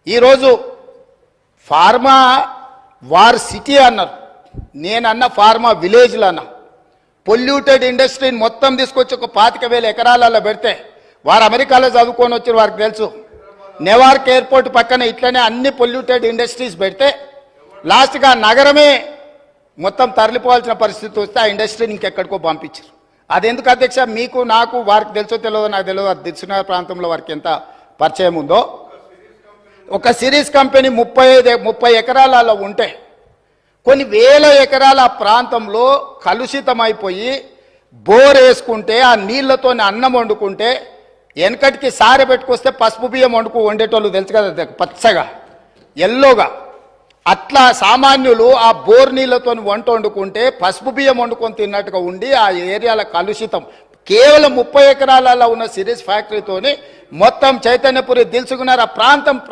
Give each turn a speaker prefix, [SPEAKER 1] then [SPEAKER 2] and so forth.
[SPEAKER 1] ఈరోజు pharma war city అన్నారు, నేనన్న ఫార్మా విలేజ్లు అన్నా. పొల్యూటెడ్ ఇండస్ట్రీని మొత్తం తీసుకొచ్చి ఒక 25,000 ఎకరాలలో పెడితే వారు అమెరికాలో చదువుకొని వచ్చి వారికి తెలుసు. నెవార్క్ ఎయిర్పోర్ట్ పక్కన ఇట్లనే అన్ని పొల్యూటెడ్ ఇండస్ట్రీస్ పెడితే లాస్ట్గా నగరమే మొత్తం తరలిపోవాల్సిన పరిస్థితి వస్తే ఆ ఇండస్ట్రీని ఇంకెక్కడికో పంపించారు. అదెందుకు అధ్యక్ష? మీకు నాకు వారికి తెలుసో తెలియదో నాకు తెలియదు. దిల్సుఖ్నగర్ ప్రాంతంలో వారికి ఎంత పరిచయం ఉందో. ఒక సిరీస్ కంపెనీ 30 ఎకరాలలో ఉంటే కొన్ని వేల ఎకరాల ప్రాంతంలో కలుషితమైపోయి బోర్ వేసుకుంటే ఆ నీళ్లతో అన్నం వండుకుంటే వెనకటికి సారె పెట్టుకొస్తే పసుపు బియ్యం వండేటోళ్ళు తెలుసు కదా, పచ్చగా ఎల్లోగా. అట్లా సామాన్యులు ఆ బోర్ నీళ్లతో వంట వండుకుంటే పసుపు బియ్యం వండుకొని తిన్నట్టుగా ఉండి ఆ ఏరియాల కలుషితం. కేవలం 30 ఎకరాలలో ఉన్న సిరీస్ ఫ్యాక్టరీతోని మొత్తం చైతన్యపురి దిల్సుఖ్నగర్ ఆ ప్రాంతం